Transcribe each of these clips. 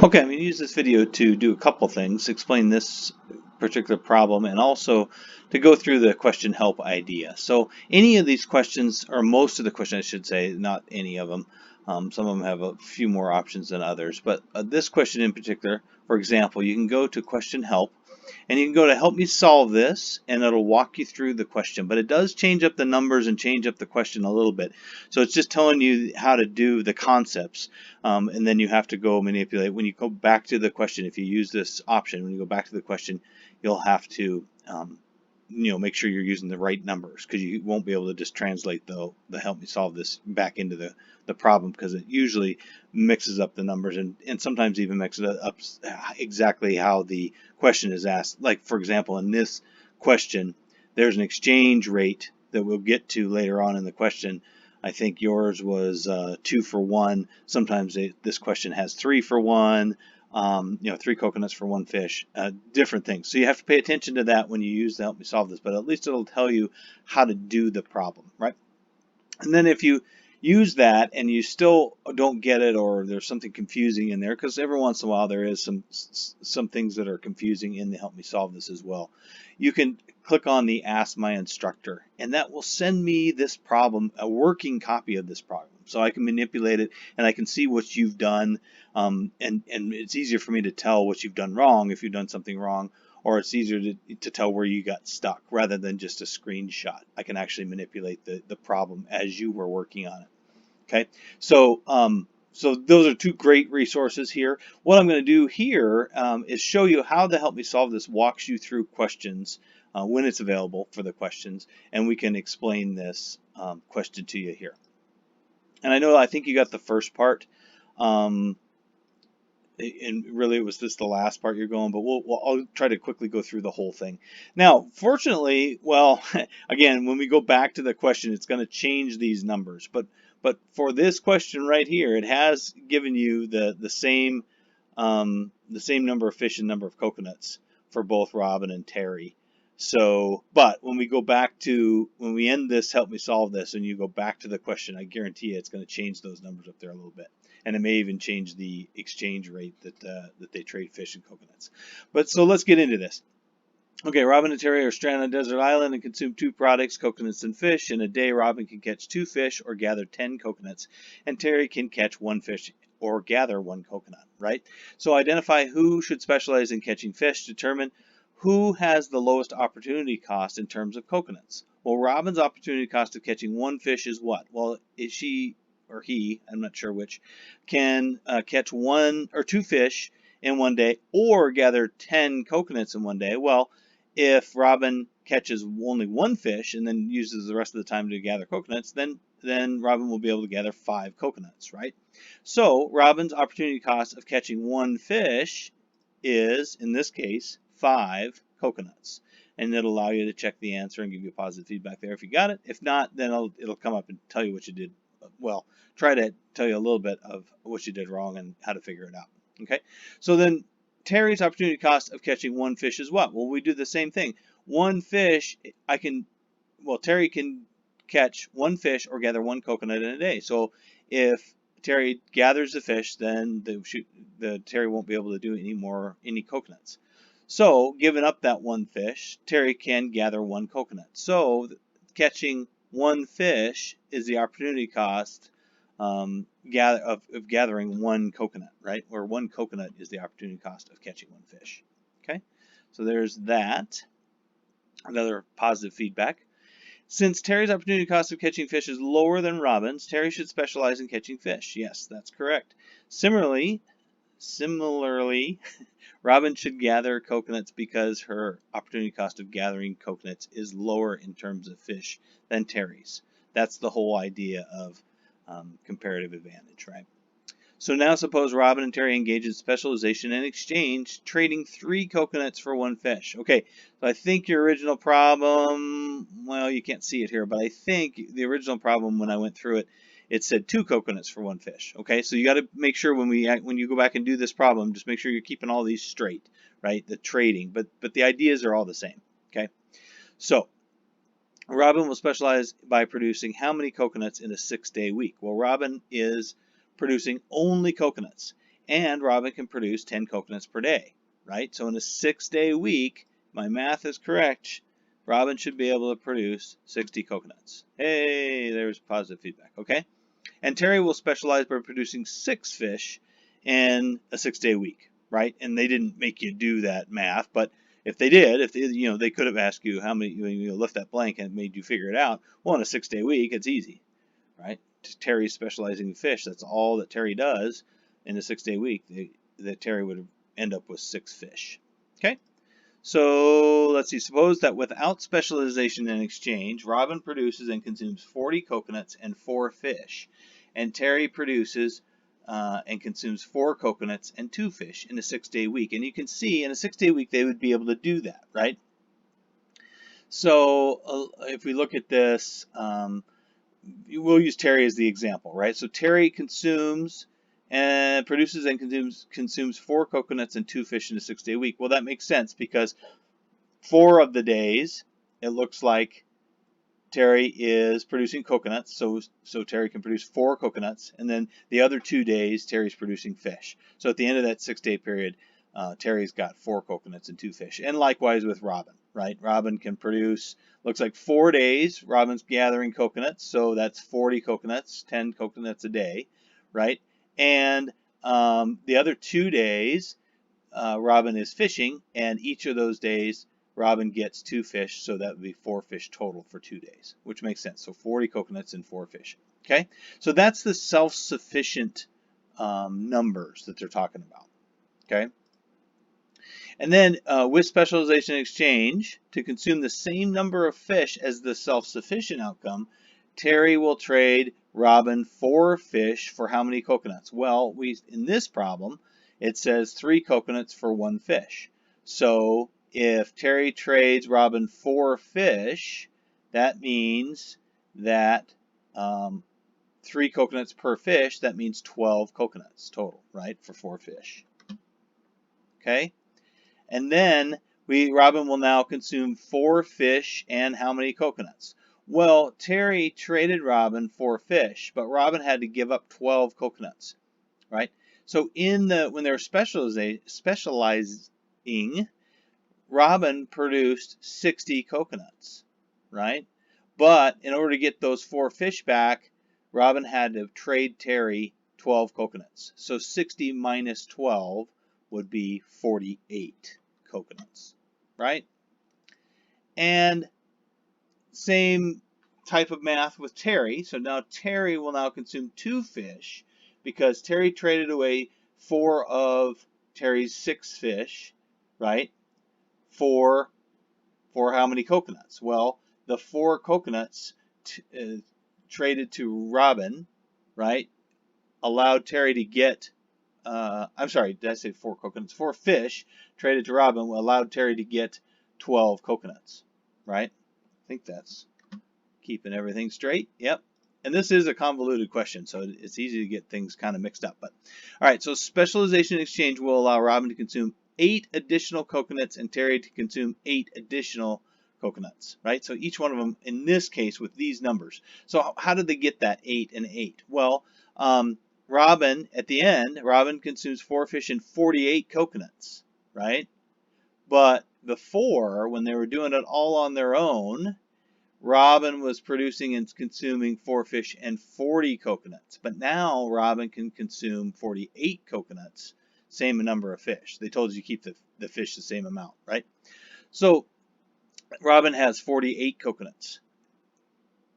Okay, I'm going to use this video to do a couple things, explain this particular problem, and also to go through the question help idea. So any of these questions, or most of the questions I should say, not any of them, some of them have a few more options than others, but this question in particular, for example, you can go to question help, and you can go to help me solve this, and it'll walk you through the question. But it does change up the numbers and change up the question a little bit. So it's just telling you how to do the concepts, and then you have to go manipulate. When you go back to the question, if you use this option, when you go back to the question, you'll have to make sure you're using the right numbers, because you won't be able to just translate the help me solve this back into the problem, because it usually mixes up the numbers and sometimes even mixes up exactly how the question is asked. Like, for example, in this question, there's an exchange rate that we'll get to later on in the question. I think yours was 2 for 1. Sometimes this question has 3 for 1. 3 coconuts for 1 fish, different things. So you have to pay attention to that when you use to help me solve this, but at least it'll tell you how to do the problem, right? And then if you use that and you still don't get it, or there's something confusing in there, because every once in a while there is some things that are confusing in the help me solve this as well, you can click on the Ask My Instructor, and that will send me this problem, a working copy of this problem, so I can manipulate it and I can see what you've done, and it's easier for me to tell what you've done wrong if you've done something wrong, or it's easier to tell where you got stuck rather than just a screenshot. I can actually manipulate the problem as you were working on it. Okay, so so those are two great resources here. What I'm going to do here is show you how the Help Me Solve This walks you through questions when it's available for the questions, and we can explain this question to you here. And I think you got the first part. And really it was just the last part you're going, but I'll try to quickly go through the whole thing. Now, fortunately, well, again, when we go back to the question, it's going to change these numbers, but for this question right here, it has given you the same number of fish and number of coconuts for both Robin and Terry. So, but when we end this, help me solve this, and you go back to the question, I guarantee you it's going to change those numbers up there a little bit. And it may even change the exchange rate that they trade fish and coconuts. But so let's get into this. Okay, Robin and Terry are stranded on a desert island and consume 2 products, coconuts and fish. In a day, Robin can catch 2 fish or gather 10 coconuts, and Terry can catch 1 fish or gather 1 coconut, right? So identify who should specialize in catching fish. Determine who has the lowest opportunity cost in terms of coconuts. Well, Robin's opportunity cost of catching 1 fish is what? Well, is she or he, I'm not sure which, can catch 1 or 2 fish in 1 day or gather 10 coconuts in 1 day. Well, if Robin catches only 1 fish and then uses the rest of the time to gather coconuts, then Robin will be able to gather 5 coconuts, right? So Robin's opportunity cost of catching 1 fish is, in this case, 5 coconuts. And it'll allow you to check the answer and give you positive feedback there if you got it. If not, then it'll come up and tell you what you did. Well, try to tell you a little bit of what you did wrong and how to figure it out. Okay, so then Terry's opportunity cost of catching 1 fish is what? Well, we do the same thing. 1 fish, Terry can catch 1 fish or gather 1 coconut in a day. So if Terry gathers the fish, then the Terry won't be able to do any coconuts. So, giving up that 1 fish, Terry can gather 1 coconut. So, catching 1 fish is the opportunity cost of gathering 1 coconut, right? Where 1 coconut is the opportunity cost of catching 1 fish. Okay, so there's that. Another positive feedback. Since Terry's opportunity cost of catching fish is lower than Robin's, Terry should specialize in catching fish. Yes, that's correct. Similarly, Robin should gather coconuts because her opportunity cost of gathering coconuts is lower in terms of fish than Terry's. That's the whole idea of comparative advantage, right? So now suppose Robin and Terry engage in specialization and exchange, trading 3 coconuts for 1 fish. Okay, so I think your original problem, well, you can't see it here, but I think the original problem when I went through it, it said 2 coconuts for 1 fish. Okay, so you got to make sure when you go back and do this problem, just make sure you're keeping all these straight, right? The trading, but the ideas are all the same. Okay, so Robin will specialize by producing how many coconuts in a 6-day week? Well, Robin is producing only coconuts. and Robin can produce 10 coconuts per day, right? So in a 6-day week, my math is correct, Robin should be able to produce 60 coconuts. Hey, there's positive feedback, okay? And Terry will specialize by producing 6 fish in a 6-day week, right? And they didn't make you do that math, but if they did, if they, they could have asked you how many, lift that blank and made you figure it out. Well, in a 6-day week, it's easy, right? Terry's specializing in fish. That's all that Terry does in a 6-day week. That Terry would end up with 6 fish. Okay. So let's see, suppose that without specialization and exchange, Robin produces and consumes 40 coconuts and 4 fish, and Terry produces and consumes 4 coconuts and 2 fish in a 6-day week. And you can see in a 6-day week they would be able to do that, right? So if we look at this, we'll use Terry as the example, right? So Terry consumes and produces and consumes 4 coconuts and 2 fish in a 6-day week. Well, that makes sense because 4 of the days, it looks like Terry is producing coconuts, so Terry can produce 4 coconuts, and then the other 2 days, Terry's producing fish. So at the end of that 6-day period, Terry's got 4 coconuts and 2 fish. And likewise with Robin, right? Robin can produce, looks like 4 days, Robin's gathering coconuts, so that's 40 coconuts, 10 coconuts a day, right? And the other 2 days, Robin is fishing, and each of those days, Robin gets 2 fish, so that would be 4 fish total for 2 days, which makes sense. So 40 coconuts and 4 fish. Okay, so that's the self-sufficient numbers that they're talking about. Okay, and then with specialization and exchange, to consume the same number of fish as the self-sufficient outcome, Terry will trade Robin 4 fish for how many coconuts? Well, in this problem, it says 3 coconuts for 1 fish. So if Terry trades Robin 4 fish, that means that 3 coconuts per fish, that means 12 coconuts total, right, for 4 fish. Okay? And then Robin will now consume 4 fish and how many coconuts? Well, Terry traded Robin 4 fish, but Robin had to give up 12 coconuts, right? So when they're specializing, Robin produced 60 coconuts, right? But in order to get those 4 fish back, Robin had to trade Terry 12 coconuts. So 60 minus 12 would be 48 coconuts, right? And same type of math with Terry. So now Terry will now consume 2 fish because Terry traded away 4 of Terry's 6 fish, right? For how many coconuts? Well, the 4 coconuts traded to Robin, right, allowed Terry to get, I'm sorry, did I say 4 coconuts? 4 fish traded to Robin allowed Terry to get 12 coconuts, right? I think that's keeping everything straight. Yep. And this is a convoluted question, so it's easy to get things kind of mixed up. But all right, so specialization exchange will allow Robin to consume 8 additional coconuts and Terry to consume 8 additional coconuts, right? So each one of them, in this case, with these numbers. So how did they get that 8 and 8? Well, Robin, at the end, Robin consumes 4 fish and 48 coconuts, right? But before, when they were doing it all on their own, Robin was producing and consuming 4 fish and 40 coconuts. But now Robin can consume 48 coconuts, same number of fish. They told you to keep the fish the same amount, right? So Robin has 48 coconuts.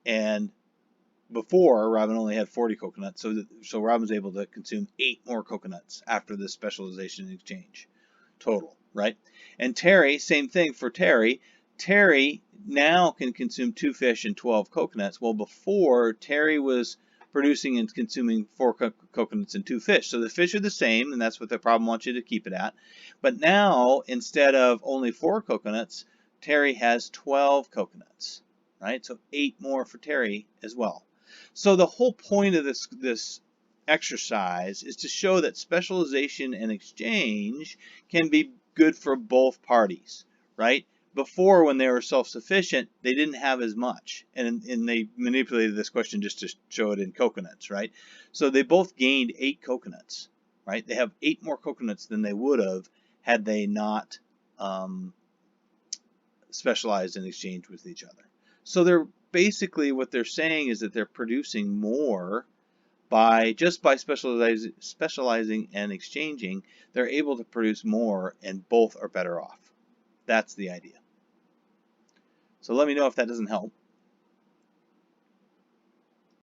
And before, Robin only had 40 coconuts. So Robin's able to consume 8 more coconuts after this specialization exchange total, right? And Terry, same thing for Terry. Terry now can consume 2 fish and 12 coconuts. Well, before, Terry was producing and consuming 4 coconuts and 2 fish. So the fish are the same, and that's what the problem wants you to keep it at. But now, instead of only 4 coconuts, Terry has 12 coconuts, right? So 8 more for Terry as well. So the whole point of this exercise is to show that specialization and exchange can be good for both parties, right? Before, when they were self-sufficient, they didn't have as much, and they manipulated this question just to show it in coconuts, right? So they both gained 8 coconuts, right? They have 8 more coconuts than they would have had they not specialized in exchange with each other. So they're basically, what they're saying is that they're producing more by specializing and exchanging. They're able to produce more, and both are better off. That's the idea. So let me know if that doesn't help.